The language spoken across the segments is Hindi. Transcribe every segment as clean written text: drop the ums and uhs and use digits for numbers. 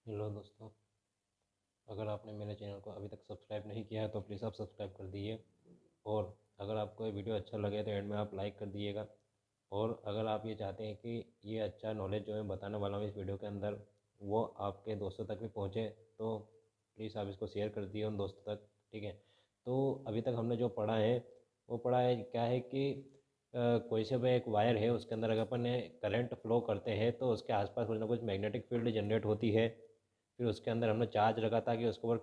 हेलो दोस्तों, अगर आपने मेरे चैनल को अभी तक सब्सक्राइब नहीं किया है तो प्लीज़ आप सब्सक्राइब कर दीजिए। और अगर आपको ये वीडियो अच्छा लगे तो एंड में आप लाइक कर दीजिएगा। और अगर आप ये चाहते हैं कि ये अच्छा नॉलेज जो मैं बताने वाला हूँ इस वीडियो के अंदर वो आपके दोस्तों तक भी पहुँचे, तो प्लीज़ आप इसको शेयर कर दिए उन दोस्तों तक। ठीक है। तो अभी तक हमने जो पढ़ा है वो पढ़ा है क्या है कि कोई से भी एक वायर है, उसके अंदर अगर अपन करंट फ्लो करते हैं तो उसके आसपास कुछ ना कुछ मैग्नेटिक फील्ड जनरेट होती है। फिर उसके अंदर हमने चार्ज रखा था कि उसके ऊपर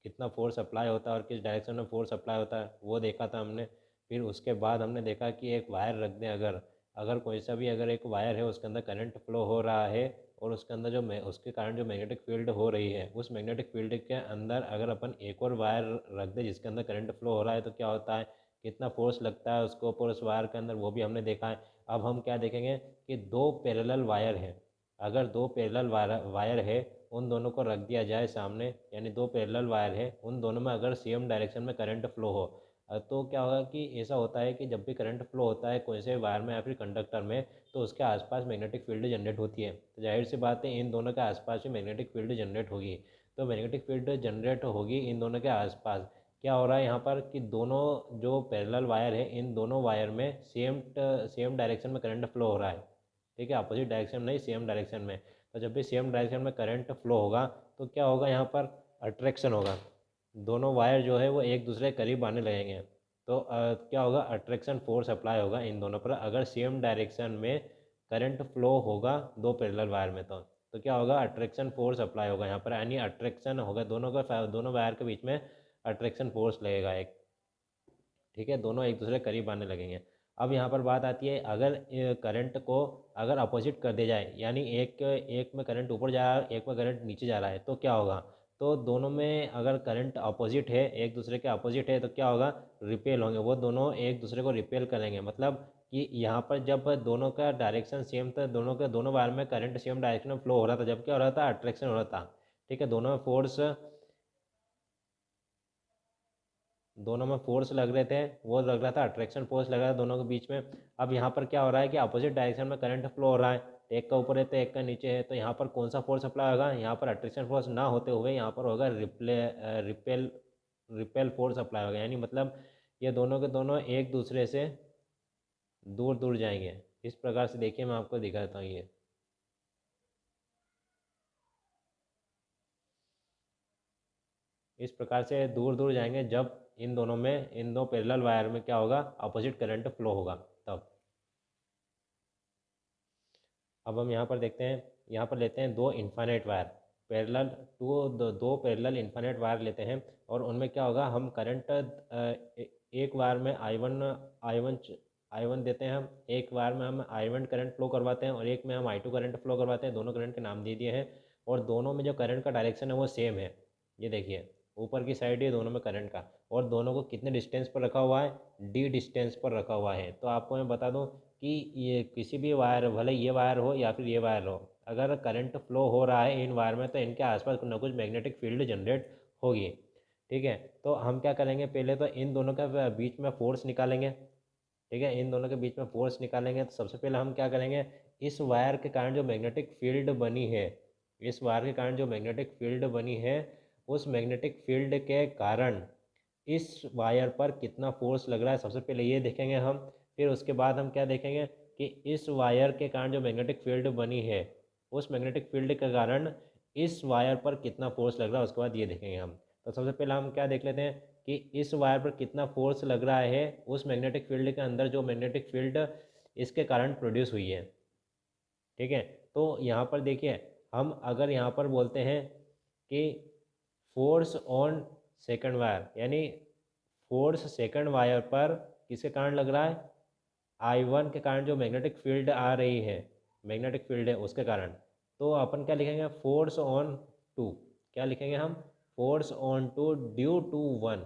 कितना फोर्स अप्लाई होता है और किस डायरेक्शन में फोर्स अप्लाई होता है वो देखा था हमने। फिर उसके बाद हमने देखा कि एक वायर रख दें, अगर अगर कोई सा भी अगर एक वायर है उसके अंदर करंट फ्लो हो रहा है और उसके अंदर उसके कारण जो मैग्नेटिक फील्ड हो रही है, उस मैग्नेटिक फील्ड के अंदर अगर अपन एक और वायर रख दें जिसके अंदर करंट फ्लो हो रहा है तो क्या होता है, कितना फोर्स लगता है उसके ऊपर उस वायर के अंदर, वो भी हमने देखा है। अब हम क्या देखेंगे कि दो पैरेलल वायर हैं। अगर दो पैरेलल वायर है, उन दोनों को रख दिया जाए सामने, यानी दो पैरेलल वायर है, उन दोनों में अगर सेम डायरेक्शन में करंट फ्लो हो, तो क्या होगा कि ऐसा होता है कि जब भी करंट फ्लो होता है कोई से वायर में या फिर कंडक्टर में, तो उसके आसपास मैग्नेटिक फील्ड जनरेट होती है। तो जाहिर सी बात है इन दोनों के आसपास ही मैग्नेटिक फील्ड जनरेट होगी। तो मैग्नेटिक फील्ड जनरेट होगी इन दोनों के आसपास। क्या हो रहा है यहाँ पर कि दोनों जो पैरेलल वायर है, इन दोनों वायर में सेम डायरेक्शन में करंट फ्लो हो रहा है। ठीक है, अपोजिट डायरेक्शन नहीं, सेम डायरेक्शन में। तो जब भी सेम डायरेक्शन में करंट फ्लो होगा तो क्या होगा, यहाँ पर अट्रैक्शन होगा। दोनों वायर जो है वो एक दूसरे के करीब आने लगेंगे। तो क्या होगा, अट्रैक्शन फोर्स अप्लाई होगा इन दोनों पर अगर सेम डायरेक्शन में करंट फ्लो होगा दो पैरेलल वायर में। तो क्या होगा, अट्रैक्शन फोर्स अप्लाई होगा यहाँ पर, यानी अट्रैक्शन होगा दोनों वायर के बीच में अट्रैक्शन फोर्स लगेगा एक। ठीक है, दोनों एक दूसरे के करीब आने लगेंगे। अब यहाँ पर बात आती है, अगर करंट को अगर अपोजिट कर दिया जाए, यानी एक एक में करंट ऊपर जा रहा है एक में करंट नीचे जा रहा है, तो क्या होगा, तो दोनों में अगर करंट अपोजिट है, एक दूसरे के अपोजिट है, तो क्या होगा, रिपेल होंगे, वो दोनों एक दूसरे को रिपेल करेंगे। मतलब कि यहाँ पर जब दोनों का डायरेक्शन सेम था, दोनों वायर में करंट सेम डायरेक्शन में फ्लो हो रहा था, जब क्या हो रहा था, अट्रैक्शन हो रहा था। ठीक है, दोनों में फोर्स लग रहे थे, वो लग रहा था अट्रैक्शन फोर्स लग रहा था दोनों के बीच में। अब यहाँ पर क्या हो रहा है कि अपोजिट डायरेक्शन में करंट फ्लो हो रहा है, तो एक का ऊपर है तो एक का नीचे है, तो यहाँ पर कौन सा फोर्स अप्लाई होगा, यहाँ पर अट्रैक्शन फोर्स ना होते हुए यहाँ पर होगा रिपेल रिपेल फोर्स अप्लाई होगा। यानी मतलब ये दोनों के दोनों एक दूसरे से दूर दूर जाएंगे। इस प्रकार से देखिए, मैं आपको दिखाता हूँ ये इस प्रकार से दूर दूर जाएंगे जब इन दो पैरेलल वायर में क्या होगा, अपोजिट करंट फ्लो होगा तब। अब हम यहाँ पर देखते हैं, यहाँ पर लेते हैं दो इन्फाइनाइट वायर, पैरेलल दो पैरेलल इन्फाइनाइट वायर लेते हैं। और उनमें क्या होगा, हम करंट एक वायर में आई वन देते हैं, हम एक वायर में हम I1 करंट फ्लो करवाते हैं और एक में हम I2 करंट फ्लो करवाते हैं। दोनों करंट के नाम दे दिए हैं और दोनों में जो करंट का डायरेक्शन है वो सेम है। ये देखिए, ऊपर की साइड ये दोनों में करंट का, और दोनों को कितने डिस्टेंस पर रखा हुआ है, D डिस्टेंस पर रखा हुआ है। तो आपको मैं बता दूं कि ये किसी भी वायर, भले ये वायर हो या फिर ये वायर हो, अगर करंट फ्लो हो रहा है इन वायर में तो इनके आसपास कुछ ना कुछ मैग्नेटिक फील्ड जनरेट होगी। ठीक है, तो हम क्या करेंगे, पहले तो इन दोनों के बीच में फोर्स निकालेंगे। ठीक है, इन दोनों के बीच में फोर्स निकालेंगे तो सबसे पहले हम क्या करेंगे, इस वायर के कारण जो मैग्नेटिक फील्ड बनी है, इस वायर के कारण जो मैग्नेटिक फील्ड बनी है, उस मैग्नेटिक फील्ड के कारण इस वायर पर कितना फोर्स लग रहा है, सबसे पहले ये देखेंगे हम। फिर उसके बाद हम क्या देखेंगे कि इस वायर के कारण जो मैग्नेटिक फील्ड बनी है, उस मैग्नेटिक फील्ड के कारण इस वायर पर कितना फोर्स लग रहा है, उसके बाद ये देखेंगे हम। तो सबसे पहले हम क्या देख लेते हैं कि इस वायर पर कितना फोर्स लग रहा है उस मैग्नेटिक फील्ड के अंदर, जो मैग्नेटिक फील्ड इसके कारण प्रोड्यूस हुई है। ठीक है, तो यहाँ पर देखिए, हम अगर यहाँ पर बोलते हैं कि फोर्स ऑन सेकंड वायर, यानी फोर्स सेकंड वायर पर किसके कारण लग रहा है, I1 के कारण जो मैग्नेटिक फील्ड आ रही है, मैग्नेटिक फील्ड है उसके कारण। तो अपन क्या लिखेंगे, फोर्स ऑन टू, क्या लिखेंगे हम, force on two due to one.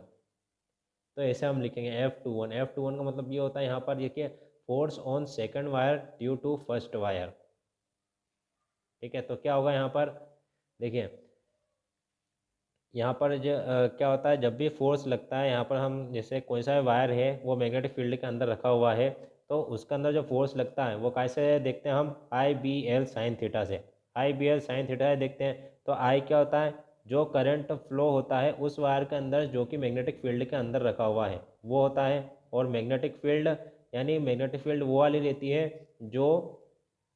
तो ऐसे हम लिखेंगे F21। F21 का मतलब ये होता है, यहाँ पर देखिए, force on second wire due to first wire. ठीक है, तो क्या होगा यहाँ पर, देखिए यहाँ पर क्या होता है, जब भी फोर्स लगता है यहाँ पर, हम जैसे कोई सा वायर है वो मैग्नेटिक फील्ड के अंदर रखा हुआ है, तो उसके अंदर जो फोर्स लगता है वो कैसे देखते हैं हम, I B L sin theta से। आई बी एल साइन थीटा है। देखते हैं तो आई क्या होता है, जो करंट फ्लो होता है उस वायर के अंदर जो कि मैग्नेटिक फील्ड के अंदर रखा हुआ है वो होता है। और मैग्नेटिक फील्ड यानी मैग्नेटिक फील्ड वो वाली रहती है जो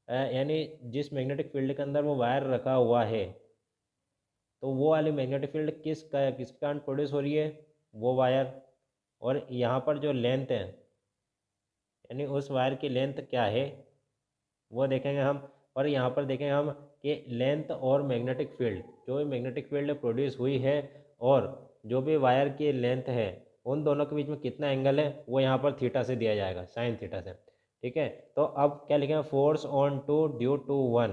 यानी जिस मैग्नेटिक फील्ड के अंदर वो वायर रखा हुआ है तो वो वाली मैग्नेटिक फील्ड किस कारण प्रोड्यूस हो रही है, वो वायर। और यहाँ पर जो लेंथ है यानी उस वायर की लेंथ क्या है वो देखेंगे हम। और यहाँ पर देखेंगे हम कि लेंथ और मैग्नेटिक फील्ड, जो भी मैग्नेटिक फील्ड प्रोड्यूस हुई है और जो भी वायर की लेंथ है उन दोनों के बीच में कितना एंगल है वो यहाँ पर थीटा से दिया जाएगा, साइन थीटा से। ठीक है, तो अब क्या लिखेंगे, force on two due to one.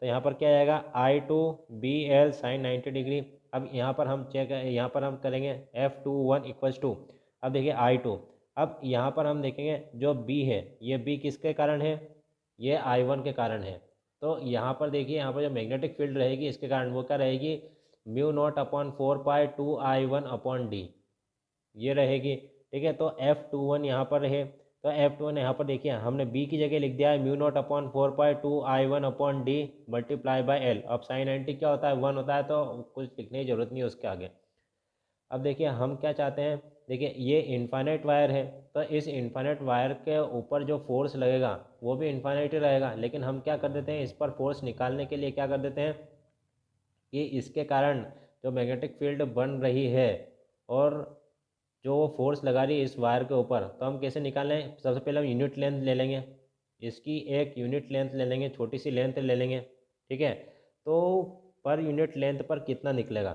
तो यहाँ पर क्या आएगा, I two B L sine 90 degree. अब यहाँ पर हम यहाँ पर हम करेंगे F two one equals to. अब देखिए आई टू, अब यहाँ पर हम देखेंगे जो बी है ये बी किसके कारण है, ये आई वन के कारण है। तो यहाँ पर देखिए यहाँ पर जो मैग्नेटिक फील्ड रहेगी इसके कारण वो क्या रहेगी, म्यू नॉट अपॉन 4 पाई 2 I1 अपॉन डी ये रहेगी। ठीक है, तो एफ टू वन यहाँ पर रहे, तो एफ टू वन यहाँ पर देखिए हमने बी की जगह लिख दिया है mu naught upon 4 pi 2 I1 upon D multiply by L. अब साइन 90 क्या होता है, 1 होता है, तो कुछ लिखने की जरूरत नहीं है उसके आगे। अब देखिए हम क्या चाहते हैं, देखिए ये इनफाइनाइट वायर है तो इस इनफाइनाइट वायर के ऊपर जो फोर्स लगेगा वो भी इनफाइनाइट ही रहेगा, लेकिन हम क्या कर देते हैं, इस पर फोर्स निकालने के लिए क्या कर देते हैं कि इसके कारण जो मैग्नेटिक फील्ड बन रही है और जो वो फोर्स लगा रही है इस वायर के ऊपर, तो हम कैसे निकालें, सबसे पहले हम यूनिट लेंथ ले लेंगे, इसकी एक यूनिट लेंथ ले लेंगे, छोटी सी लेंथ ले लेंगे। ठीक है, तो पर यूनिट लेंथ पर कितना निकलेगा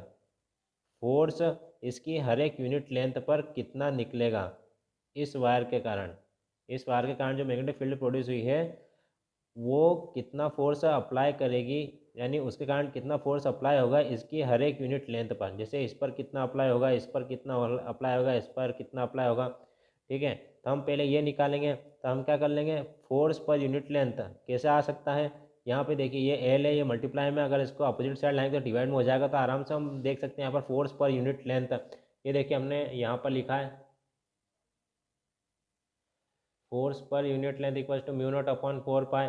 फोर्स, इसकी हर एक यूनिट लेंथ पर कितना निकलेगा इस वायर के कारण, इस वायर के कारण जो मैग्नेटिक फील्ड प्रोड्यूस हुई है वो कितना फोर्स अप्लाई करेगी, यानी उसके कारण कितना फोर्स अप्लाई होगा इसकी हर एक यूनिट लेंथ पर। जैसे इस पर कितना अप्लाई होगा, इस पर कितना अप्लाई होगा, इस पर कितना अप्लाई होगा। ठीक है, तो हम पहले ये निकालेंगे, तो हम क्या कर लेंगे, फोर्स पर यूनिट लेंथ कैसे आ सकता है, यहाँ पे देखिए ये एल है, ये मल्टीप्लाई में अगर इसको अपोजिट साइड लाएंगे तो डिवाइड में हो जाएगा, तो आराम से हम देख सकते हैं यहाँ पर फोर्स पर यूनिट लेंथ। ये देखिए हमने यहाँ पर लिखा है फोर्स पर unit length equal to mu naught upon 4 pi.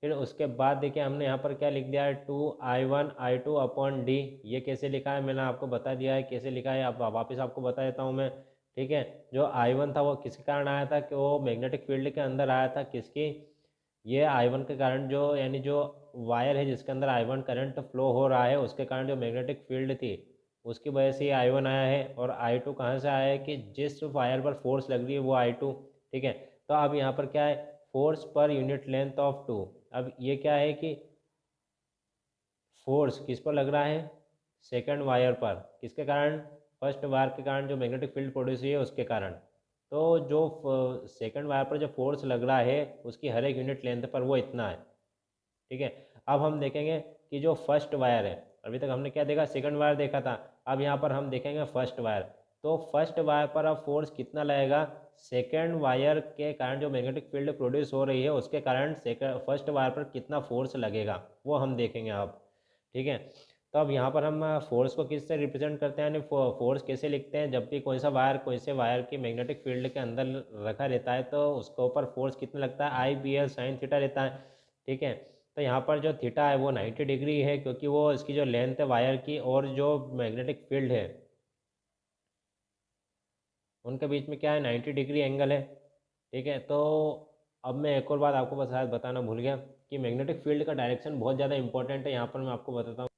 फिर उसके बाद देखिए हमने यहाँ पर क्या लिख दिया है 2I1I2 अपॉन डी। ये कैसे लिखा है मैंने आपको बता दिया है कैसे लिखा है, अब वापस आपको बता देता हूँ मैं। ठीक है, जो I1 था वो किसके कारण आया था, कि वो मैग्नेटिक फील्ड के अंदर आया था, किसकी, ये I1 के कारण, जो यानी जो वायर है जिसके अंदर I1 करंट फ्लो हो रहा है उसके कारण जो मैग्नेटिक फील्ड थी उसकी वजह से ये I1 आया है। और I2 कहाँ से आया है, कि जिस वायर पर फोर्स लग रही है वो I2। ठीक है, तो अब यहाँ पर क्या है, फोर्स पर यूनिट लेंथ ऑफ 2। अब ये क्या है कि फोर्स किस पर लग रहा है, सेकंड वायर पर, किसके कारण, फर्स्ट वायर के कारण जो मैग्नेटिक फील्ड प्रोड्यूस हुई है उसके कारण। तो जो सेकंड वायर पर जो फोर्स लग रहा है उसकी हर एक यूनिट लेंथ पर वो इतना है। ठीक है, अब हम देखेंगे कि जो फर्स्ट वायर है, अभी तक हमने क्या देखा, सेकंड वायर देखा था, अब यहाँ पर हम देखेंगे फर्स्ट वायर। तो फर्स्ट वायर पर अब फोर्स कितना लगेगा, सेकंड वायर के कारण जो मैग्नेटिक फील्ड प्रोड्यूस हो रही है उसके कारण सेकंड फर्स्ट वायर पर कितना फोर्स लगेगा वो हम देखेंगे अब। ठीक है, तो अब यहाँ पर हम फोर्स को किससे रिप्रेजेंट करते हैं, यानी फोर्स कैसे लिखते हैं, जब भी कोई सा वायर कोई से वायर की मैग्नेटिक फील्ड के अंदर रखा रहता है तो उसके ऊपर फोर्स कितना लगता है, आई बी एल साइन थीटा रहता है। ठीक है, तो यहाँ पर जो थीटा है वो 90 डिग्री है, क्योंकि वो इसकी जो लेंथ है वायर की और जो मैग्नेटिक फील्ड है उनके बीच में क्या है, 90 डिग्री एंगल है। ठीक है, तो अब मैं एक और बात आपको शायद बताना भूल गया कि मैग्नेटिक फील्ड का डायरेक्शन बहुत ज़्यादा इंपॉर्टेंट है। यहाँ पर मैं आपको बताता हूँ,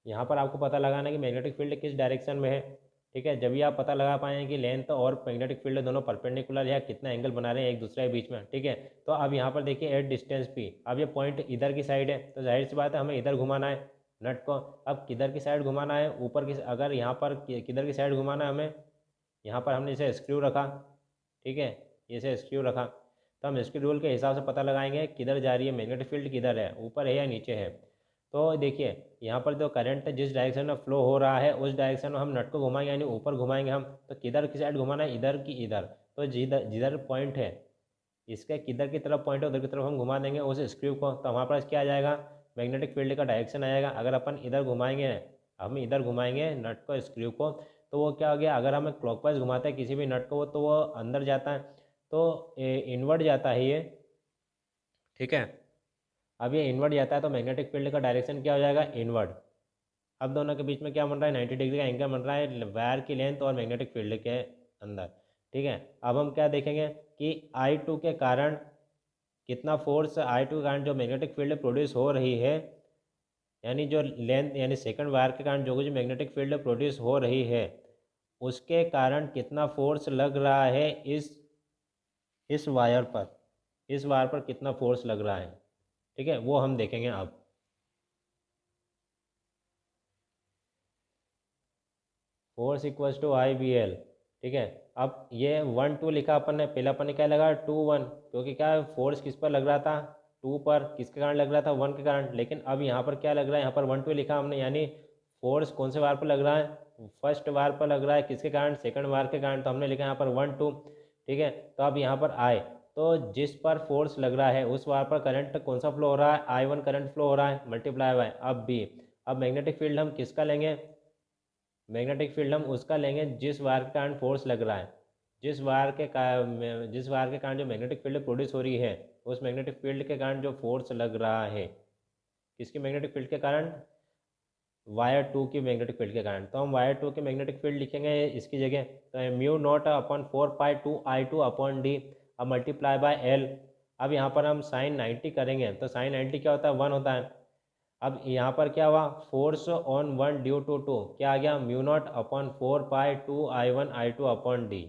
यहाँ पर आपको पता लगाना है कि मैग्नेटिक फील्ड किस डायरेक्शन में है। ठीक है, जब भी आप पता लगा पाएंगे कि लेंथ और मैग्नेटिक फील्ड दोनों परपेंडिकुलर या कितना एंगल बना रहे हैं एक दूसरे के बीच में। ठीक है, तो अब यहाँ पर देखिए एट डिस्टेंस पी, अब ये पॉइंट इधर की साइड है तो जाहिर सी बात है हमें इधर घुमाना है नट को। अब किधर की साइड घुमाना है, ऊपर की, अगर यहाँ पर किधर की साइड घुमाना है हमें, यहाँ पर हमने इसे स्क्रू रखा। ठीक है, इसे स्क्रू रखा, तो हम स्क्रू रूल के हिसाब से पता लगाएंगे किधर जा रही है मैग्नेटिक फील्ड, किधर है, ऊपर है या नीचे है। तो देखिए यहाँ पर जो करंट जिस डायरेक्शन में फ्लो हो रहा है उस डायरेक्शन में हम नट को घुमाएंगे, यानी ऊपर घुमाएंगे हम, तो किधर की साइड घुमाना है, इधर की इधर। तो जिधर जिधर पॉइंट है इसके किधर की तरफ पॉइंट है उधर की तरफ हम घुमा देंगे उस स्क्रू को, तो हमारे पास क्या आ जाएगा, मैग्नेटिक फील्ड का डायरेक्शन आएगा। अगर अपन इधर घुमाएंगे, हम इधर घुमाएंगे नट को, स्क्रू को, तो वो क्या हो गया, अगर हमें क्लॉकवाइज घुमाते हैं किसी भी नट को तो वो अंदर जाता है, तो इनवर्ट जाता है ये। ठीक है, अब ये इनवर्ड जाता है तो मैग्नेटिक फील्ड का डायरेक्शन क्या हो जाएगा, इनवर्ड। अब दोनों के बीच में क्या बन रहा है, 90 डिग्री का एंगल बन रहा है वायर की लेंथ और मैग्नेटिक फील्ड के अंदर। ठीक है, अब हम क्या देखेंगे कि I2 के कारण कितना फोर्स, I2 के कारण जो मैग्नेटिक फील्ड प्रोड्यूस हो रही है, यानी जो लेंथ यानी सेकंड वायर के कारण जो कुछ मैग्नेटिक फील्ड प्रोड्यूस हो रही है उसके कारण कितना फोर्स लग रहा है इस वायर पर, इस वायर पर कितना फोर्स लग रहा है। ठीक है, वो हम देखेंगे अब। Force equals to I BL। ठीक है, अब ये 1 2 लिखा अपन ने, पहला अपन ने क्या लगा 2 1, क्योंकि क्या फोर्स किस पर लग रहा था, 2 पर, किसके कारण लग रहा था, 1 के कारण। लेकिन अब यहाँ पर क्या लग रहा है, यहाँ पर 1 2 लिखा हमने, यानी फोर्स कौन से वार पर लग रहा है, फर्स्ट वार पर लग रहा है, किसके कारण, सेकंड वार के कारण। तो हमने लिखा यहाँ पर 1 2। ठीक है, तो अब यहाँ पर आए तो जिस पर फोर्स लग रहा है उस वार पर करंट कौन सा फ्लो हो रहा है, I1 करंट फ्लो हो रहा है, मल्टीप्लाई बाय अब बी। अब मैग्नेटिक फील्ड हम किसका लेंगे, मैग्नेटिक फील्ड हम उसका लेंगे जिस वायर के कारण फोर्स लग रहा है, जिस वायर के कारण जो मैग्नेटिक फील्ड प्रोड्यूस हो रही है उस मैग्नेटिक फील्ड के कारण जो फोर्स लग रहा है, किसकी मैग्नेटिक फील्ड के कारण, वायर 2 की मैग्नेटिक फील्ड के कारण। तो हम वायर 2 की मैग्नेटिक फील्ड लिखेंगे इसकी जगह, तो mu naught upon 4π2I2 upon D, अब मल्टीप्लाई बाय एल। अब यहाँ पर हम साइन 90 करेंगे तो साइन 90 क्या होता है, 1 होता है। अब यहाँ पर क्या हुआ, फोर्स ऑन 1 ड्यू टू 2 क्या आ गया, mu naught upon 4π2I1I2 upon D.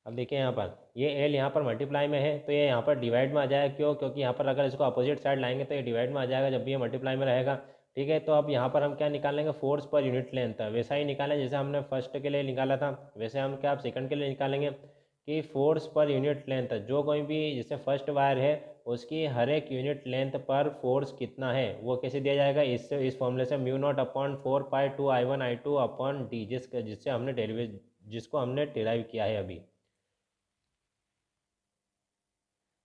अब देखिए यहाँ पर ये एल यहाँ पर मल्टीप्लाई में है तो ये यहाँ पर डिवाइड में आ जाएगा, क्यों, क्योंकि यहाँ पर अगर इसको अपोजिट साइड लाएंगे तो ये डिवाइड में आ जाएगा जब भी ये मल्टीप्लाई में रहेगा। ठीक है, तो अब यहाँ पर हम क्या निकालेंगे, फोर्स पर यूनिट लेंथ, वैसा ही निकालें जैसे हमने फर्स्ट के लिए निकाला था, वैसे हम क्या अब सेकंड के लिए निकालेंगे कि फोर्स पर यूनिट लेंथ, जो कोई भी जैसे फर्स्ट वायर है उसकी हर एक यूनिट लेंथ पर फोर्स कितना है वो कैसे दिया जाएगा, इससे इस फॉर्मूले से mu naught upon 4π2I1I2 upon D, जिससे हमने जिसको हमने डिराइव किया है अभी।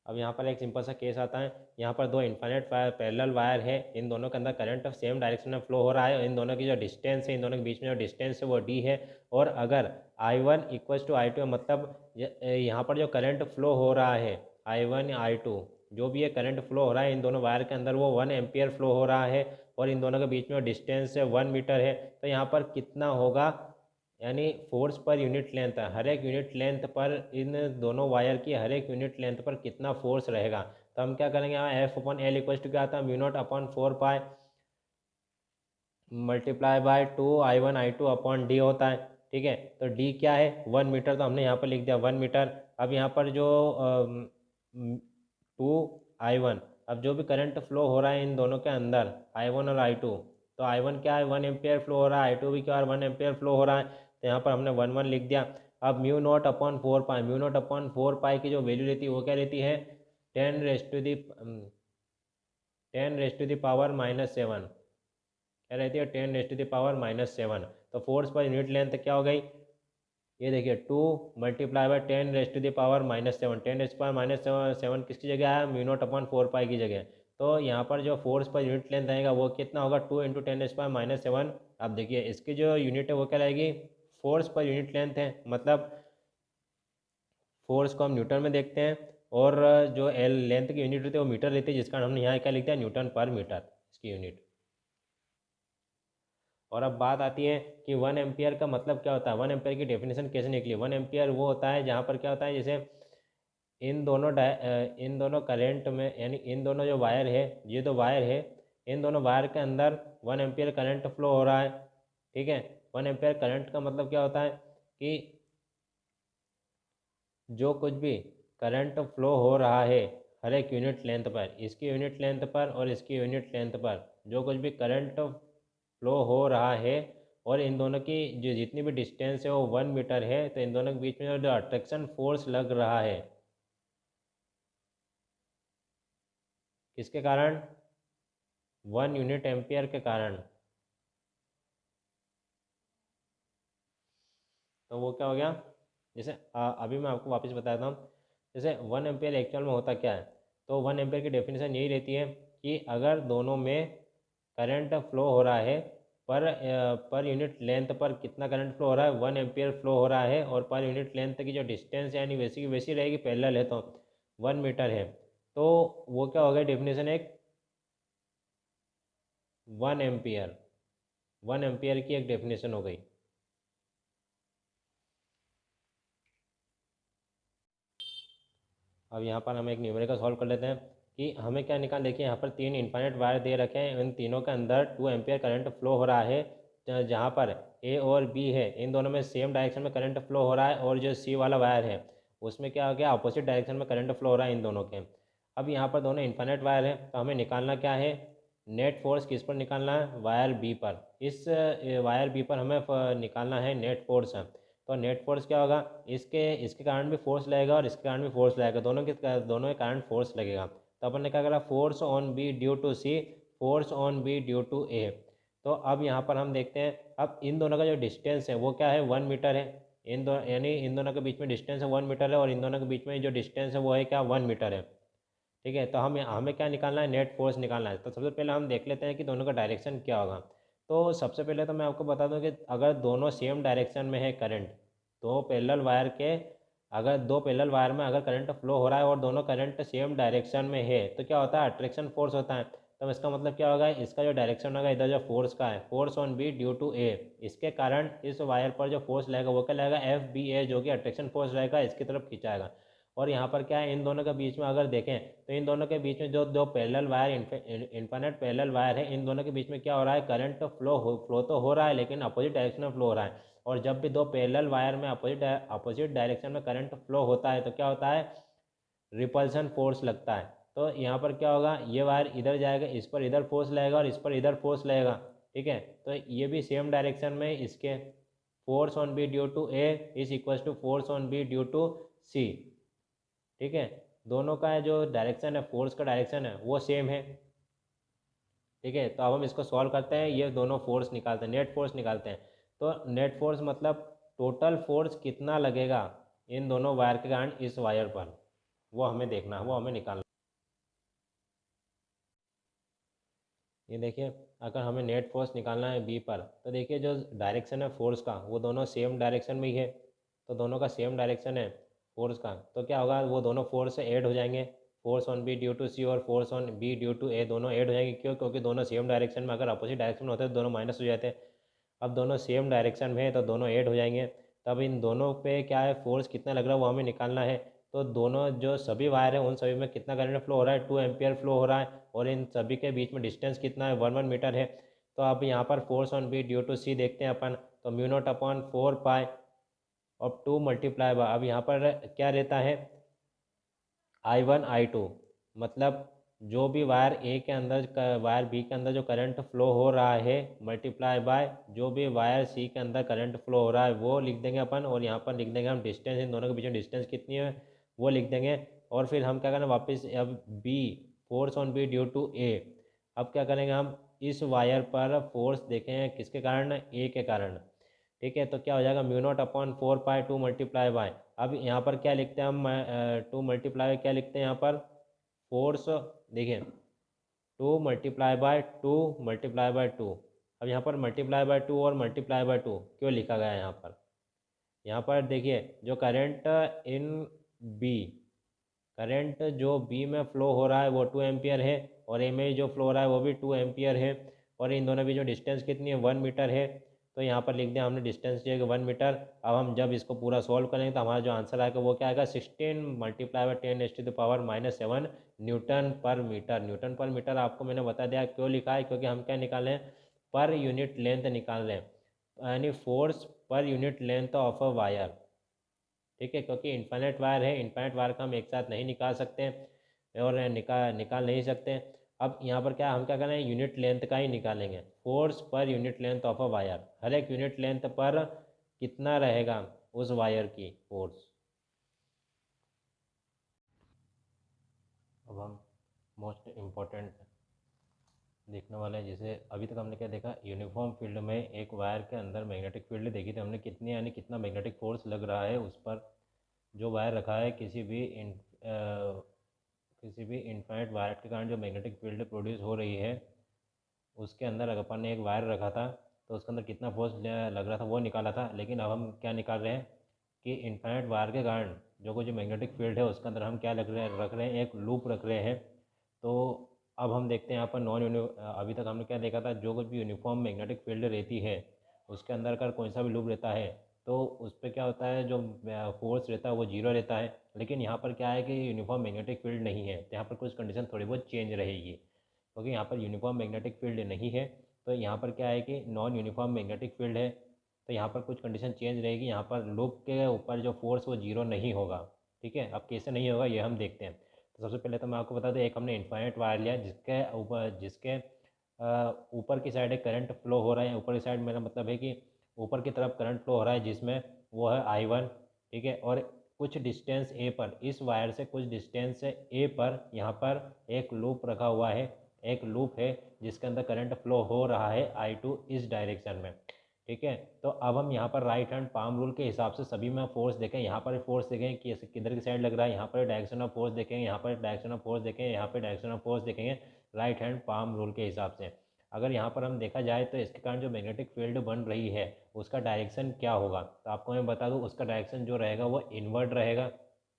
अब यहाँ पर एक सिंपल सा केस आता है, यहाँ पर दो इन्फाइनाइट पैरेलल वायर है, इन दोनों के अंदर करंट सेम डायरेक्शन में फ्लो हो रहा है, इन दोनों की जो डिस्टेंस है, इन दोनों के बीच में जो डिस्टेंस है वो डी है। और अगर I1 इक्वल्स टू I2 मतलब यहाँ पर जो करंट फ्लो हो रहा है I1 या I2, जो भी ये करंट फ्लो हो रहा है इन दोनों वायर के अंदर वो 1 एम्पियर फ्लो हो रहा है, और इन दोनों के बीच में डिस्टेंस है 1 मीटर है। तो यहाँ पर कितना होगा, यानी फोर्स पर यूनिट लेंथ, हर एक यूनिट लेंथ पर इन दोनों वायर की हर एक यूनिट लेंथ पर कितना फोर्स रहेगा। तो हम क्या करेंगे, यहाँ F upon L equal to क्या आता है, mu naught upon 4π multiply by 2I1I2 upon D होता है। ठीक है, तो डी क्या है, 1 मीटर, तो हमने यहाँ पर लिख दिया 1 मीटर। अब यहाँ पर जो 2I1, अब जो भी करंट फ्लो हो रहा है इन दोनों के अंदर I1 और I2, तो I1 क्या है 1 एम्पियर फ्लो हो रहा है, I2 भी क्या है 1 एम्पियर फ्लो हो रहा है, तो यहाँ पर हमने 1 1 लिख दिया। अब mu naught upon 4π, mu naught upon 4π की जो वैल्यू रहती है वो क्या रहती है, 10 रेस्ट टू दी पावर क्या रहती है, 10 रेस्ट टू दी पावर -7। तो फोर्स पर यूनिट लेंथ क्या हो गई, ये देखिए 2 multiply by 10 raised to the power -7, 10 raised power -7 किसकी जगह आया, म्यू नॉट अपॉन 4π की जगह। तो यहाँ पर जो फोर्स पर यूनिट लेंथ आएगा वो कितना होगा, 2 × 10 रेस्ट पावर -7। अब देखिए इसकी जो यूनिट है वो क्या रहेगी, फोर्स पर यूनिट लेंथ है, मतलब फोर्स को हम न्यूटन में देखते हैं, और जो एल लेंथ की यूनिट रहती है वो मीटर रहती है, जिस कारण हमने यहाँ क्या लिख दिया, न्यूटन पर मीटर इसकी यूनिट। और अब बात आती है कि 1 एम्पियर का मतलब क्या होता है, 1 एम्पियर की डेफिनेशन कैसे निकली। 1 एम्पियर वो होता है जहाँ पर क्या होता है, जैसे इन दोनों करंट में, यानी इन दोनों जो वायर है, ये दो वायर है, इन दोनों वायर के अंदर 1 एम्पियर करंट फ्लो हो रहा है। ठीक है, 1 एम्पियर करंट का मतलब क्या होता है कि जो कुछ भी करंट फ्लो हो रहा है हर एक यूनिट लेंथ पर, इसकी यूनिट लेंथ पर और इसकी यूनिट लेंथ पर जो कुछ भी करंट फ्लो हो रहा है, और इन दोनों की जो जितनी भी डिस्टेंस है वो 1 मीटर है, तो इन दोनों के बीच में जो अट्रैक्शन फोर्स लग रहा है किसके कारण, 1 यूनिट एम्पियर के कारण, तो वो क्या हो गया, जैसे अभी मैं आपको वापस बताता हूँ। जैसे 1 एम्पियर एक्चुअल में होता क्या है, तो 1 एम्पियर की डेफिनेशन यही रहती है कि अगर दोनों में करंट फ्लो हो रहा है पर यूनिट लेंथ पर कितना करंट फ्लो हो रहा है, 1 एम्पियर फ्लो हो रहा है, और पर यूनिट लेंथ की जो डिस्टेंस यानी वैसी की वैसी रहेगी, पैरेलल है तो 1 मीटर है, तो वो क्या हो गया डेफिनेशन, एक 1 एम्पियर, 1 एम्पियर की एक डेफिनेशन हो गई। अब यहाँ पर हम एक न्यूमेरिकल सॉल्व कर लेते हैं कि हमें क्या निकाल, देखिए यहाँ पर 3 इनफाइनाइट वायर दे रखे हैं, इन तीनों के अंदर 2 एम्पियर करंट फ्लो हो रहा है, जहाँ पर ए और बी है इन दोनों में सेम डायरेक्शन में करंट फ्लो हो रहा है, और जो सी वाला वायर है उसमें क्या हो गया, अपोजिट डायरेक्शन में करंट फ्लो हो रहा है इन दोनों के। अब यहाँ पर दोनों इनफाइनाइट वायर है, तो हमें निकालना क्या है, नेट फोर्स किस पर निकालना है, वायर बी पर। इस वायर बी पर हमें निकालना है नेट फोर्स। तो नेट फोर्स क्या होगा, इसके इसके कारण भी फोर्स लगेगा और इसके कारण भी फोर्स लगेगा, दोनों के कारण फोर्स लगेगा। तो अपन ने क्या करा, force on B due to C, force on B due to A. तो अब यहाँ पर हम देखते हैं, अब इन दोनों का जो डिस्टेंस है वो क्या है, 1 मीटर है। यानी इन दोनों के बीच में डिस्टेंस है 1 मीटर है, और इन दोनों के बीच में जो डिस्टेंस है वो है क्या, 1 मीटर है। ठीक है, तो हमें हमें क्या निकालना है, नेट फोर्स निकालना है। तो सबसे पहले हम देख लेते हैं कि दोनों का डायरेक्शन क्या होगा। तो सबसे पहले तो मैं आपको बता दूं कि अगर दोनों सेम डायरेक्शन में है करंट, दो पैरेलल वायर के, अगर दो पैरेलल वायर में अगर करंट फ्लो हो रहा है और दोनों करंट सेम डायरेक्शन में है, तो क्या होता है, अट्रैक्शन फोर्स होता है। तो इसका मतलब क्या होगा, इसका जो डायरेक्शन होगा इधर जो फोर्स का है, force on B due to A, इसके कारण इस वायर पर जो फोर्स लगेगा वो क्या लगेगा, एफ बी ए, जो कि अट्रैक्शन फोर्स रहेगा, इसकी तरफ खिंचाएगा। और यहाँ पर क्या है, इन दोनों के बीच में अगर देखें तो इन दोनों के बीच में जो दो parallel wire, infinite parallel wire है, इन दोनों के बीच में क्या हो रहा है, करंट फ्लो तो हो रहा है, लेकिन अपोजिट डायरेक्शन में फ्लो हो रहा है। और जब भी दो पैरेलल वायर में अपोजिट डायरेक्शन में करंट फ्लो होता है तो क्या होता है, रिपल्सन फोर्स लगता है। तो यहाँ पर क्या होगा, ये वायर इधर जाएगा, इस पर इधर फोर्स लगेगा और इस पर इधर फोर्स लगेगा। ठीक है, तो ये भी सेम डायरेक्शन में, इसके force on B due to A is equal to force on B due to C. ठीक है, दोनों का जो डायरेक्शन है, फोर्स का डायरेक्शन है वो सेम है। ठीक है, तो अब हम इसको सॉल्व करते हैं, ये दोनों फोर्स निकालते हैं, नेट फोर्स निकालते हैं। तो नेट फोर्स मतलब टोटल फोर्स कितना लगेगा इन दोनों वायर के कारण इस वायर पर, वो हमें देखना है, वो हमें निकालना। ये देखिए, अगर हमें नेट फोर्स निकालना है बी पर, तो देखिए जो डायरेक्शन है फोर्स का वो दोनों सेम डायरेक्शन में ही है, तो दोनों का सेम डायरेक्शन है फोर्स का, तो क्या होगा, वो दोनों फोर्स से ऐड हो जाएंगे, force on B due to C और force on B due to A दोनों ऐड हो जाएंगे। क्यों, क्योंकि दोनों सेम डायरेक्शन में, अगर अपोजिट डायरेक्शन में होते तो दोनों माइनस हो जाते। अब दोनों सेम डायरेक्शन में है तो दोनों ऐड हो जाएंगे। तब इन दोनों पे क्या है, फोर्स कितना लग रहा है वो हमें निकालना है। तो दोनों जो सभी वायर हैं उन सभी में कितना करंट फ्लो हो रहा है, 2 एम्पियर फ्लो हो रहा है, और इन सभी के बीच में डिस्टेंस कितना है, 1 मीटर है। तो अब यहाँ पर force on B due to C देखते हैं अपन, तो म्यू नॉट अपॉन 4 पाई और 2 मल्टीप्लाई बाय, अब यहाँ पर क्या रहता है, I1 I2, मतलब जो भी वायर ए के अंदर, वायर बी के अंदर जो करंट फ्लो हो रहा है, मल्टीप्लाई बाय जो भी वायर सी के अंदर करंट फ्लो हो रहा है वो लिख देंगे अपन, और यहाँ पर लिख देंगे हम डिस्टेंस, इन दोनों के बीच में डिस्टेंस कितनी है वो लिख देंगे। और फिर हम क्या करें वापस, अब B, force on B due to A, अब क्या करेंगे हम, इस वायर पर फोर्स देखें किसके कारण, ए के कारण। ठीक है, तो क्या हो जाएगा, म्यू नॉट अपॉन 4 पाई 2 मल्टीप्लाई बाय, अब यहाँ पर क्या लिखते हैं हम, 2 मल्टीप्लाई क्या लिखते हैं यहाँ पर, फोर्स, देखिए 2 मल्टीप्लाई बाय 2 अब यहाँ पर मल्टीप्लाई बाय 2 और मल्टीप्लाई बाय 2 क्यों लिखा गया है यहाँ पर, यहाँ पर देखिए जो करंट इन बी, करंट जो बी में फ़्लो हो रहा है वो 2 एम्पियर है, और ए में जो फ्लो हो रहा है वो भी 2 एम्पियर है, और इन दोनों की जो डिस्टेंस कितनी है, 1 मीटर है। तो यहाँ पर लिख दिया हमने डिस्टेंस जो है 1 मीटर। अब हम जब इसको पूरा सॉल्व करेंगे तो हमारा जो आंसर आएगा वो क्या आएगा, 16 मल्टीप्लाई बाय 10⁻⁻⁷ न्यूटन पर मीटर। न्यूटन पर मीटर आपको मैंने बता दिया क्यों लिखा है, क्योंकि हम क्या निकाल रहे हैं, पर यूनिट लेंथ निकाल रहे हैं, यानी फोर्स पर unit length of a wire. ठीक है, क्योंकि इनफाइनाइट वायर है, इनफाइनाइट वायर का हम एक साथ नहीं निकाल सकते, और निकाल नहीं सकते। अब यहाँ पर क्या हम क्या करें, यूनिट लेंथ का ही निकालेंगे, फोर्स पर unit length of a wire, हर एक यूनिट लेंथ पर कितना रहेगा उस वायर की फोर्स। अब हम मोस्ट इम्पोर्टेंट देखने वाले हैं, जैसे अभी तक हमने क्या देखा, यूनिफॉर्म फील्ड में एक वायर के अंदर मैग्नेटिक फील्ड देखी थी हमने, कितनी यानी कितना मैग्नेटिक फोर्स लग रहा है उस पर, जो वायर रखा है किसी भी इनफाइनाइट वायर के कारण जो मैग्नेटिक फील्ड प्रोड्यूस हो रही है, उसके अंदर अगर अपन ने एक वायर रखा था, तो उसके अंदर कितना फोर्स लग रहा था वो निकाला था। लेकिन अब हम क्या निकाल रहे हैं कि इनफाइनाइट वायर के कारण जो मैग्नेटिक फील्ड है उसके अंदर हम क्या रख रहे हैं, एक लूप रख रहे हैं। तो अब हम देखते हैं यहाँ पर अभी तक हमने क्या देखा था, जो कुछ भी यूनिफॉर्म मैग्नेटिक फील्ड रहती है उसके अंदर का कोई सा भी लूप रहता है तो उस पर क्या होता है, जो फोर्स रहता है वो जीरो रहता है। लेकिन यहाँ पर क्या है कि यूनिफॉर्म मैग्नेटिक फील्ड नहीं है, तो यहाँ पर कुछ कंडीशन थोड़ी बहुत चेंज रहेगी, क्योंकि यहाँ पर यूनिफॉर्म मैग्नेटिक फील्ड नहीं है। तो यहाँ पर क्या है कि नॉन यूनिफॉर्म मैग्नेटिक फील्ड है, तो यहाँ पर कुछ कंडीशन चेंज रहेगी। यहाँ पर लूप के ऊपर जो फोर्स वो जीरो नहीं होगा। ठीक है, अब कैसे नहीं होगा ये हम देखते हैं। तो सबसे पहले तो मैं आपको बता दूँ, एक हमने इनफाइनाइट वायर लिया जिसके ऊपर की साइड एक करंट फ्लो हो रहा है। ऊपर की साइड मेरा मतलब है कि ऊपर की तरफ करंट फ्लो हो रहा है, जिसमें वो है I1। ठीक है, और कुछ डिस्टेंस ए पर, इस वायर से कुछ डिस्टेंस ए पर यहाँ पर एक लूप रखा हुआ है, एक लूप है जिसके अंदर करंट फ्लो हो रहा है I2 इस डायरेक्शन में। ठीक है, तो अब हम यहाँ पर राइट हैंड पाम रूल के हिसाब से सभी में फोर्स देखें। यहाँ पर फोर्स देखें कि किधर की साइड लग रहा है, यहाँ पर डायरेक्शन ऑफ फोर्स देखेंगे, यहाँ पर डायरेक्शन ऑफ फोर्स देखेंगे, यहाँ पर डायरेक्शन ऑफ फोर्स देखेंगे राइट हैंड पाम रूल के हिसाब से। अगर यहाँ पर हम देखा जाए तो इसके कारण जो मैग्नेटिक फील्ड बन रही है उसका डायरेक्शन क्या होगा, तो आपको मैं बता दूँ उसका डायरेक्शन जो रहेगा वो इनवर्ड रहेगा।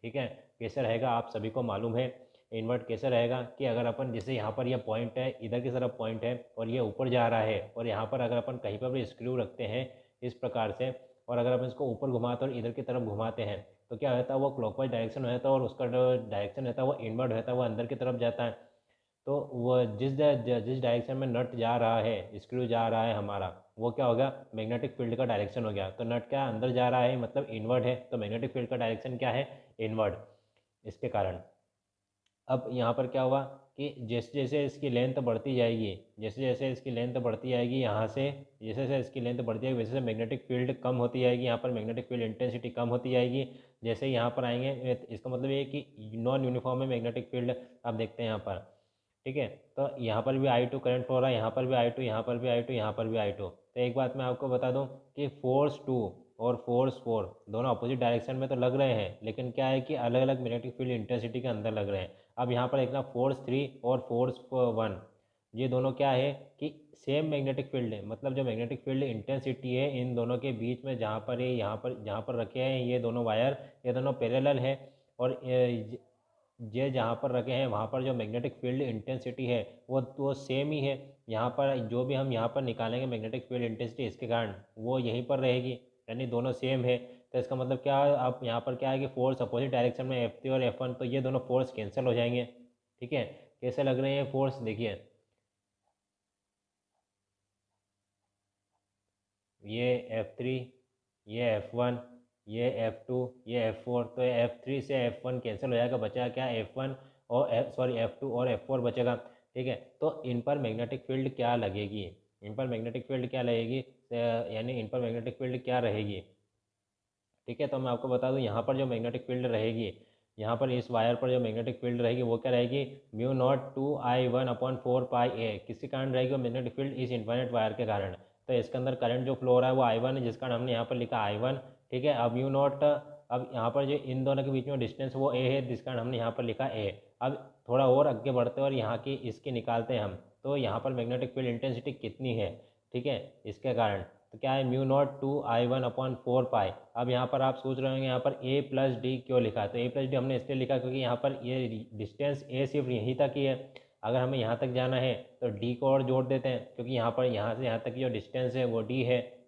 ठीक है, कैसे रहेगा आप सभी को मालूम है। इन्वर्ट कैसे रहेगा कि अगर अपन जैसे यहाँ पर ये पॉइंट है, इधर की तरफ पॉइंट है और ये ऊपर जा रहा है, और यहाँ पर अगर अपन कहीं पर भी स्क्रू रखते हैं इस प्रकार से, और अगर अपन इसको ऊपर घुमाते और इधर की तरफ घुमाते हैं तो क्या होता है, वो क्लॉकवाइज डायरेक्शन हो जाता है और उसका जो डायरेक्शन रहता है वो इनवर्ड रहता है, वो अंदर की तरफ जाता है। तो वो जिस डायरेक्शन में नट जा रहा है, स्क्रू जा रहा है हमारा, वो क्या हो गया, मैग्नेटिक फील्ड का डायरेक्शन हो गया। तो नट क्या अंदर जा रहा है मतलब इनवर्ड है, तो मैग्नेटिक फील्ड का डायरेक्शन क्या है, इनवर्ड। इसके कारण अब यहाँ पर क्या हुआ कि जैसे जैसे इसकी लेंथ बढ़ती जाएगी, जैसे जैसे इसकी लेंथ बढ़ती जाएगी यहाँ से, जैसे जैसे इसकी लेंथ बढ़ती जाएगी वैसे वैसे मैग्नेटिक फील्ड कम होती जाएगी, यहाँ पर मैग्नेटिक फील्ड इंटेंसिटी कम होती जाएगी। जैसे यहाँ पर आएंगे इसका मतलब ये कि नॉन यूनिफॉर्म है मैग्नेटिक फील्ड। आप देखते हैं यहाँ पर, ठीक है, तो यहाँ पर भी I2 करंट फ्लो हो रहा है, यहाँ पर भी I2, यहाँ पर भी I2, यहाँ पर भी I2। तो एक बात मैं आपको बता दूँ कि फोर्स 2 और फोर्स 4 दोनों अपोजिट डायरेक्शन में तो लग रहे हैं, लेकिन क्या है कि अलग अलग मैग्नेटिक फील्ड इंटेंसिटी के अंदर लग रहे हैं। अब यहाँ पर देखना फोर्स 3 और फोर्स 1, ये दोनों क्या है कि सेम मैग्नेटिक फील्ड है, मतलब जो मैग्नेटिक फील्ड इंटेंसिटी है इन दोनों के बीच में, जहाँ पर रखे हैं ये दोनों वायर, ये दोनों पैरेलल है। और ये जहाँ पर रखे हैं वहाँ पर जो मैग्नेटिक फील्ड इंटेंसिटी है वो सेम ही है। यहाँ पर जो भी हम यहाँ पर निकालेंगे मैग्नेटिक फील्ड इंटेंसिटी इसके कारण वो यहीं पर रहेगी, यानी दोनों सेम है। तो इसका मतलब क्या है, अब यहाँ पर क्या है कि फोर्स अपोजिट डायरेक्शन में F3 और F1, तो ये दोनों फोर्स कैंसिल हो जाएंगे। ठीक है, कैसे लग रहे हैं फोर्स देखिए, ये F3, ये F1, ये F2, ये F4, तो F3 से F1 कैंसिल हो जाएगा, बचा क्या F1 और F2 और F4 बचेगा। ठीक है, तो इन पर मैग्नेटिक फील्ड क्या लगेगी, इन पर मैग्नेटिक फील्ड क्या लगेगी, यानी इन पर मैग्नेटिक फील्ड क्या रहेगी। ठीक है, तो मैं आपको बता दूं यहाँ पर जो मैग्नेटिक फील्ड रहेगी, यहाँ पर इस वायर पर जो मैग्नेटिक फील्ड रहेगी वो क्या रहेगी, μ02I1/4πa। किसी कारण रहेगी वो मैग्नेटिक फील्ड इस इनफाइनाइट वायर के कारण। तो इसके अंदर करंट जो फ्लो हो रहा है वो I1 है, जिस कारण हमने यहाँ पर लिखा I1। ठीक है, अब μ0, अब यहाँ पर जो इन दोनों के बीच में डिस्टेंस वो a है, जिस कारण हमने यहाँ पर लिखा a। अब थोड़ा और आगे बढ़ते हैं और यहाँ की इसकी निकालते हैं हम, तो यहाँ पर मैग्नेटिक फील्ड इंटेंसिटी कितनी है। ठीक है, इसके कारण तो क्या है, μ02I1/4π। अब यहाँ पर आप सोच रहे होंगे यहाँ पर a+d क्यों लिखा है, तो a+d हमने इसलिए लिखा क्योंकि यहाँ पर ये डिस्टेंस a सिर्फ यहीं तक ही है। अगर हमें यहाँ तक जाना है तो d को और जोड़ देते हैं, क्योंकि यहाँ पर यहाँ से यहाँ तक की जो डिस्टेंस है वो d है।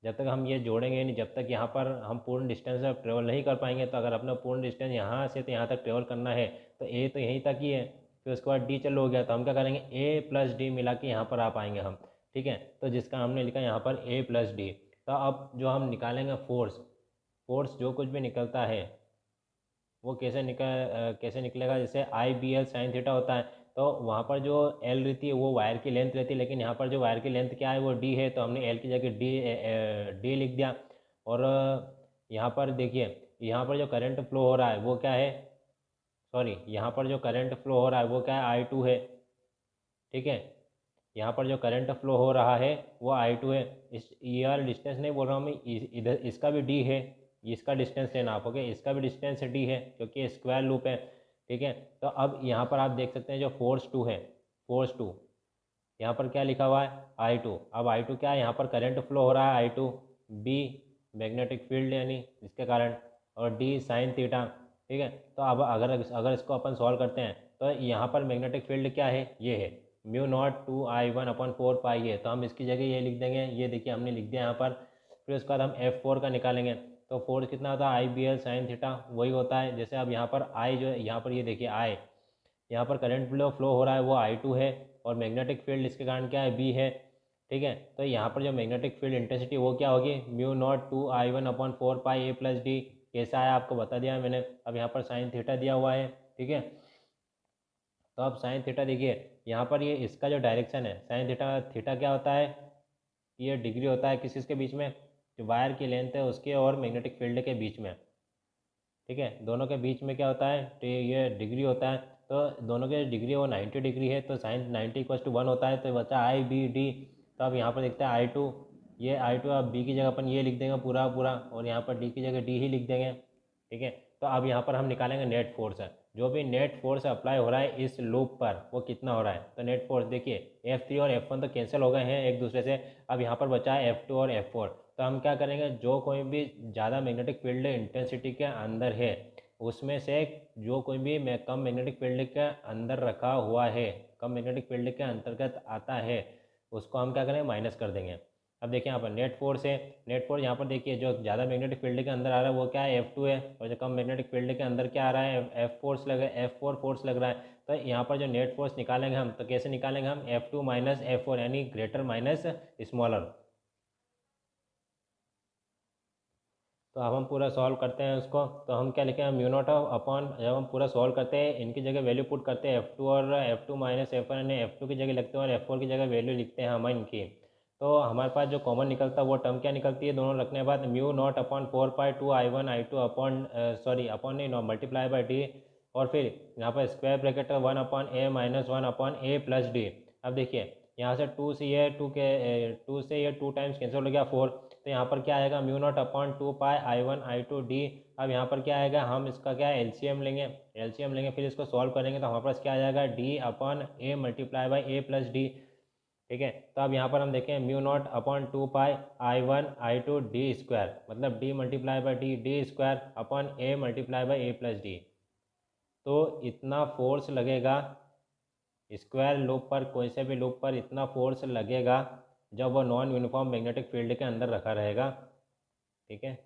जब तक हम ये जोड़ेंगे नहीं, जब तक यहाँ पर हम पूर्ण डिस्टेंस ट्रेवल नहीं कर पाएंगे। तो अगर अपना पूर्ण डिस्टेंस यहाँ से तो यहाँ तक ट्रेवल करना है तो a तो यहीं तक ही है, फिर उसके बाद d चलो हो गया, तो हम क्या करेंगे a+d मिला के यहाँ पर आ पाएंगे हम। ठीक है, तो जिसका हमने लिखा यहाँ पर a+d। तो अब जो हम निकालेंगे फोर्स, फोर्स जो कुछ भी निकलता है वो कैसे निकलेगा, जैसे IBL sin थीटा होता है, तो वहाँ पर जो L रहती है वो वायर की लेंथ रहती है, लेकिन यहाँ पर जो वायर की लेंथ क्या है वो D है, तो हमने L की जगह D लिख दिया। और यहाँ पर देखिए, यहाँ पर जो करंट फ्लो हो रहा है वो क्या है, सॉरी, यहाँ पर जो करंट फ्लो हो रहा है वो क्या है, I2 है। ठीक है, यहाँ पर जो करंट फ्लो हो रहा है वो I2 है। इस ये वाला डिस्टेंस नहीं बोल रहा हूँ मैं, इधर इसका भी D है, इसका डिस्टेंस लेना आप, ओके, इसका भी डिस्टेंस D है क्योंकि स्क्वायर लूप है। ठीक है, तो अब यहाँ पर आप देख सकते हैं जो फोर्स 2 है, फोर्स 2 यहाँ पर क्या लिखा हुआ है I2। अब I2 क्या है, यहाँ पर करंट फ्लो हो रहा है I2, B मैग्नेटिक फील्ड यानी इसके कारण, और D साइन थीटा। ठीक है, तो अब अगर इसको अपन सॉल्व करते हैं तो यहाँ पर मैग्नेटिक फील्ड क्या है, ये है म्यू नॉट 2I1/4 पाई है, तो हम इसकी जगह ये लिख देंगे, ये देखिए हमने लिख दिया यहाँ पर। फिर उसके बाद हम F4 का निकालेंगे, तो फोर्स कितना होता है IBL साइन थीटा, वही होता है। जैसे अब यहाँ पर I जो है, यहाँ पर ये देखिए I, यहाँ पर करंट फ्लो हो रहा है वो I2 है, और मैग्नेटिक फील्ड इसके कारण क्या है, B है। ठीक है, तो यहाँ पर जो मैग्नेटिक फील्ड इंटेंसिटी वो क्या होगी, mu naught 2I1/4 pi A plus D. कैसा है आपको बता दिया है मैंने। अब यहाँ पर साइन थीटा दिया हुआ है। ठीक है, तो अब साइन थीटा देखिए, यहाँ पर ये इसका जो डायरेक्शन है साइन थीटा, थीटा क्या होता है, ये डिग्री होता है किस के बीच में, जो वायर की लेंथ है उसके और मैग्नेटिक फील्ड के बीच में। ठीक है, दोनों के बीच में क्या होता है, तो ये डिग्री होता है। तो दोनों के डिग्री वो 90 डिग्री है, तो साइन 90 = 1 होता है, तो बचा IBD। तो अब यहाँ पर देखते हैं I2, ये I2, अब B की जगह अपन ये लिख देंगे पूरा पूरा, और यहाँ पर D की जगह D ही लिख देंगे। ठीक है, तो अब यहाँ पर हम निकालेंगे नेट फोर्स है, जो भी नेट फोर्स अप्लाई हो रहा है इस लूप पर वो कितना हो रहा है। तो नेट फोर्स देखिए F3 और F1 तो कैंसिल हो गए हैं एक दूसरे से, अब यहाँ पर बचा है F2 और F4। तो हम क्या करेंगे, जो कोई भी ज़्यादा मैग्नेटिक फील्ड इंटेंसिटी के अंदर है उसमें से जो कोई भी कम मैग्नेटिक फील्ड के अंदर रखा हुआ है, कम मैग्नेटिक फील्ड के अंतर्गत आता है, उसको हम क्या करेंगे, माइनस कर देंगे। अब देखिए यहाँ पर नेट फोर्स है, नेट फोर्स यहाँ पर देखिए जो ज़्यादा मैग्नेटिक फील्ड के अंदर आ रहा है वो क्या है, F2 है, और जो कम मैग्नेटिक फील्ड के अंदर क्या आ रहा है, F4 फोर्स लग रहा है। तो यहाँ पर जो नेट फोर्स निकालेंगे हम, तो कैसे निकालेंगे हम, F2 माइनस F4 यानी ग्रेटर माइनस स्मॉलर। तो अब हम पूरा सॉल्व करते हैं उसको, तो हम क्या लिखें, म्यू नॉट अपॉन, जब हम पूरा सॉल्व करते हैं इनकी जगह वैल्यू पुट करते हैं F2 और F2 माइनस F1 यानी F2 की जगह लिखते हैं और F4 की जगह वैल्यू लिखते हैं हम इनकी। तो हमारे पास जो कॉमन निकलता है वो टर्म क्या निकलती है, दोनों रखने के बाद म्यू नॉट अपॉन 4 पाई 2I1 I2 upon sorry upon नहीं मल्टीप्लाई बाई डी, और फिर यहाँ पर स्क्वायर ब्रैकेट 1/A-1/A+D। अब देखिए यहाँ से 2 से ये 2 से ये 2 टाइम्स कैंसिल हो गया 4, तो यहाँ पर क्या आएगा, म्यू नॉट अपॉन 2 पाई I1 I2 D। अब यहाँ पर क्या आएगा, हम इसका क्या एलसीएम लेंगे, फिर इसको सॉल्व करेंगे तो हमारे पास क्या आ जाएगा, D/A मल्टीप्लाई बाई A+D। ठीक है, तो अब यहाँ पर हम देखें म्यू नॉट अपॉन 2 पाई I1 I2 D स्क्वायर, मतलब D multiply by D square upon A multiply by A+D। तो इतना फोर्स लगेगा स्क्वायर लूप पर, कोई से भी लूप पर इतना फोर्स लगेगा जब वो नॉन यूनिफॉर्म मैग्नेटिक फील्ड के अंदर रखा रहेगा। ठीक है।